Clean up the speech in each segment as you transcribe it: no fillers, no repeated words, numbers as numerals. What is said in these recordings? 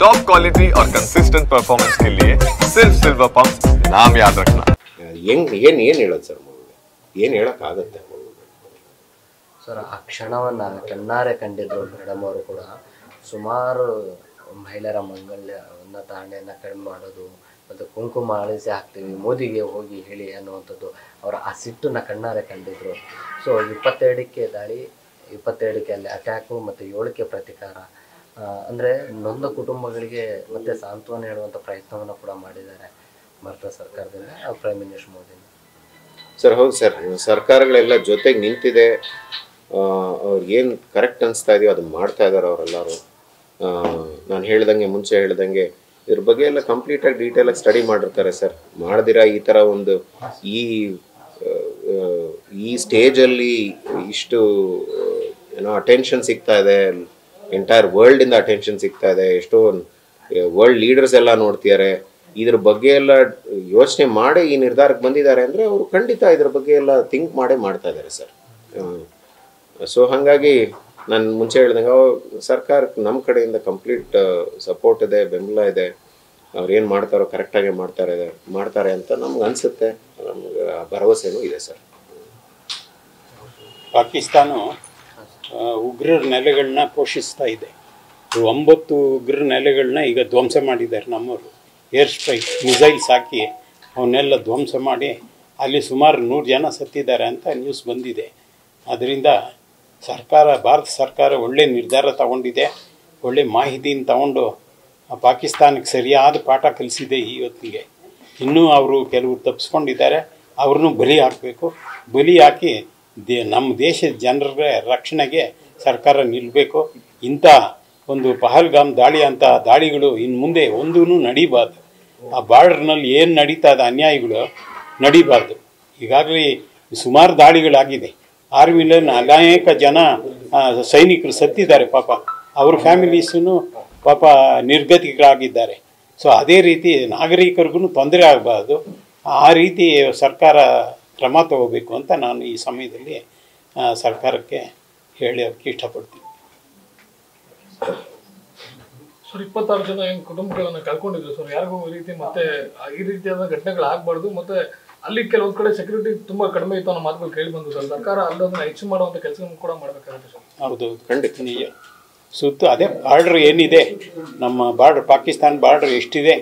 Top quality और consistent performance के लिए सिर्फ सिल्वर पंप नाम याद रखना। ಏನು ಹೇಳೋದು ಸರ್ ಏನು ಹೇಳೋಕ್ಕಾಗತ್ತೆ ಸರ್ ಆ ಕ್ಷಣವನ್ನು ಕಣ್ಣಾರೆ ಕಂಡಿದ್ರು ಮೇಡಮ್ ಅವರು ಕೂಡ ಸುಮಾರು ಮಹಿಳೆಯರ ಮಂಗಲ್ಯವನ್ನು ತಾಣೆಯನ್ನು ಕಡಿಮೆ ಮಾಡೋದು ಮತ್ತು ಕುಂಕುಮ ಅಳಿಸಿ ಹಾಕ್ತೀವಿ ಮೋದಿಗೆ ಹೋಗಿ ಹೇಳಿ ಅನ್ನುವಂಥದ್ದು ಅವರ ಆ ಸಿಟ್ಟನ್ನು ಕಣ್ಣಾರೆ ಕಂಡಿದ್ರು. ಸೊ 22ಕ್ಕೆ ದಾಳಿ 22ಕ್ಕೆ ಅಲ್ಲಿ ಅಟ್ಯಾಕು ಮತ್ತು 7ಕ್ಕೆ ಪ್ರತಿಕಾರ ಅಂದರೆ ನೊಂದ ಕುಟುಂಬಗಳಿಗೆ ಮತ್ತೆ ಸಾಂತ್ವನ ಹೇಳುವಂಥ ಪ್ರಯತ್ನವನ್ನು ಕೂಡ ಮಾಡಿದ್ದಾರೆ ಭಾರತ ಸರ್ಕಾರದಿಂದ ಪ್ರೈಮ್ ಮಿನಿಸ್ಟರ್ ಮೋದಿ ಸರ್. ಹೌದು ಸರ್, ಸರ್ಕಾರಗಳೆಲ್ಲ ಜೊತೆಗೆ ನಿಂತಿದೆ. ಅವ್ರಿಗೇನು ಕರೆಕ್ಟ್ ಅನಿಸ್ತಾ ಇದೆಯೋ ಅದು ಮಾಡ್ತಾ ಇದ್ದಾರೆ ಅವರೆಲ್ಲರೂ. ನಾನು ಮುಂಚೆ ಹೇಳ್ದಂಗೆ ಇದ್ರ ಬಗ್ಗೆ ಎಲ್ಲ ಕಂಪ್ಲೀಟಾಗಿ ಡೀಟೇಲಾಗಿ ಸ್ಟಡಿ ಮಾಡಿರ್ತಾರೆ ಸರ್. ಮಾಡ್ದಿರಾ ಈ ಥರ ಒಂದು ಈ ಸ್ಟೇಜಲ್ಲಿ ಇಷ್ಟು ಅಟೆನ್ಷನ್ ಸಿಗ್ತಾ ಇದೆ, ಎಂಟೈರ್ ವರ್ಲ್ಡಿಂದ ಅಟೆನ್ಷನ್ ಸಿಗ್ತಾ ಇದೆ, ಎಷ್ಟೋ ವರ್ಲ್ಡ್ ಲೀಡರ್ಸ್ ಎಲ್ಲ ನೋಡ್ತಿದ್ದಾರೆ. ಇದ್ರ ಬಗ್ಗೆ ಎಲ್ಲ ಯೋಚನೆ ಮಾಡಿ ಈ ನಿರ್ಧಾರಕ್ಕೆ ಬಂದಿದ್ದಾರೆ ಅಂದರೆ ಅವರು ಖಂಡಿತ ಇದ್ರ ಬಗ್ಗೆ ಎಲ್ಲ ಥಿಂಕ್ ಮಾಡೇ ಮಾಡ್ತಾ ಇದ್ದಾರೆ ಸರ್. ಸೊ ಹಾಗಾಗಿ ನಾನು ಮುಂಚೆ ಹೇಳ್ದಂಗೆ ಸರ್ಕಾರಕ್ಕೆ ನಮ್ಮ ಕಡೆಯಿಂದ ಕಂಪ್ಲೀಟ್ ಸಪೋರ್ಟ್ ಇದೆ, ಬೆಂಬಲ ಇದೆ. ಅವ್ರು ಏನು ಮಾಡ್ತಾರೋ ಕರೆಕ್ಟಾಗಿ ಮಾಡ್ತಾರೆ ಅಂತ ನಮ್ಗೆ ಅನಿಸುತ್ತೆ. ನಮ್ಗೆ ಭರವಸೆನೂ ಇದೆ ಸರ್. ಪಾಕಿಸ್ತಾನ ಉಗ್ರರ ನೆಲೆಗಳನ್ನ ಪೋಷಿಸ್ತಾ ಇದೆ. 9 ಉಗ್ರರ ನೆಲೆಗಳನ್ನ ಈಗ ಧ್ವಂಸ ಮಾಡಿದ್ದಾರೆ ನಮ್ಮವರು. ಏರ್ ಸ್ಟ್ರೈಕ್ ಮಿಸೈಲ್ಸ್ ಹಾಕಿ ಅವನ್ನೆಲ್ಲ ಧ್ವಂಸ ಮಾಡಿ ಅಲ್ಲಿ ಸುಮಾರು 100 ಜನ ಸತ್ತಿದ್ದಾರೆ ಅಂತ ನ್ಯೂಸ್ ಬಂದಿದೆ. ಅದರಿಂದ ಭಾರತ ಸರ್ಕಾರ ಒಳ್ಳೆ ನಿರ್ಧಾರ ತಗೊಂಡಿದೆ. ಒಳ್ಳೆ ಮಾಹಿತಿಯನ್ನು ತಗೊಂಡು ಪಾಕಿಸ್ತಾನಕ್ಕೆ ಸರಿಯಾದ ಪಾಠ ಕಲಿಸಿದೆ ಇವತ್ತಿಗೆ. ಇನ್ನೂ ಅವರು ಕೆಲವರು ತಪ್ಪಿಸ್ಕೊಂಡಿದ್ದಾರೆ, ಅವ್ರನ್ನೂ ಬಲಿ ಹಾಕಬೇಕು. ಬಲಿ ಹಾಕಿ ನಮ್ಮ ದೇಶದ ಜನರ ರಕ್ಷಣೆಗೆ ಸರ್ಕಾರ ನಿಲ್ಲಬೇಕು. ಇಂಥ ಒಂದು ಪಹಲ್ಗಾಮ್ ದಾಳಿ ಅಂತ ದಾಳಿಗಳು ಇನ್ನು ಮುಂದೆ ಒಂದೂ ನಡೀಬಾರ್ದು. ಆ ಬಾರ್ಡರ್ನಲ್ಲಿ ಏನು ನಡೀತಾ ಇದೆ ಅನ್ಯಾಯಗಳು ನಡೀಬಾರ್ದು. ಈಗಾಗಲೇ ಸುಮಾರು ದಾಳಿಗಳಾಗಿದೆ. ಆರ್ಮಿಲಿ ಅನೇಕ ಜನ ಸೈನಿಕರು ಸತ್ತಿದ್ದಾರೆ. ಪಾಪ ಅವ್ರ ಫ್ಯಾಮಿಲೀಸೂ ಪಾಪ ನಿರ್ಗತಿಕರಾಗಿದ್ದಾರೆ. ಸೊ ಅದೇ ರೀತಿ ನಾಗರಿಕರಿಗೂ ತೊಂದರೆ ಆಗಬಾರ್ದು. ಆ ರೀತಿ ಸರ್ಕಾರ ಕ್ರಮ ತಗೋಬೇಕು ಅಂತ ನಾನು ಈ ಸಮಯದಲ್ಲಿ ಸರ್ಕಾರಕ್ಕೆ ಹೇಳೋಕ್ಕೆ ಇಷ್ಟಪಡ್ತೀನಿ. ಸರ್ 26 ಜನ ಏನು ಕುಟುಂಬಗಳನ್ನು ಕಳ್ಕೊಂಡಿದ್ರು ಸರ್. ಯಾರಿಗೂ ಈ ರೀತಿಯಾದ ಘಟನೆಗಳು ಆಗಬಾರ್ದು. ಮತ್ತೆ ಅಲ್ಲಿ ಕೆಲವೊಂದು ಕಡೆ ಸೆಕ್ಯೂರಿಟಿ ತುಂಬಾ ಕಡಿಮೆ ಇತ್ತು ಅನ್ನೋ ಮಾತುಗಳು ಕೇಳಿ ಬಂದು ಸರ್. ಸರ್ಕಾರ ಅಲ್ಲದನ್ನ ಹೆಚ್ಚು ಮಾಡುವಂಥ ಕೆಲಸವನ್ನು ಕೂಡ ಮಾಡಬೇಕಾಗುತ್ತೆ ಸರ್. ಹೌದು, ಖಂಡಿತ ನಿಜ. ಅದೇ ಬಾರ್ಡ್ರ್ ಏನಿದೆ, ನಮ್ಮ ಬಾರ್ಡ್ರ್ ಪಾಕಿಸ್ತಾನ ಬಾರ್ಡ್ರ್ ಎಷ್ಟಿದೆ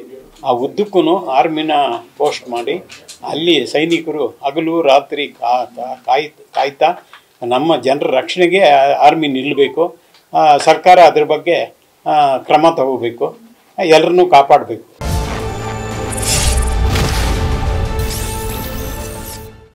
ಆ ಉದ್ದಕ್ಕೂ ಆರ್ಮಿನ ಪೋಸ್ಟ್ ಮಾಡಿ ಅಲ್ಲಿ ಸೈನಿಕರು ಹಗಲು ರಾತ್ರಿ ಕಾಯ್ತಾ ನಮ್ಮ ಜನರ ರಕ್ಷಣೆಗೆ ಆರ್ಮಿ ನಿಲ್ಲಬೇಕು. ಸರ್ಕಾರ ಅದ್ರ ಬಗ್ಗೆ ಕ್ರಮ ತಗೋಬೇಕು, ಎಲ್ಲರನ್ನೂ ಕಾಪಾಡಬೇಕು.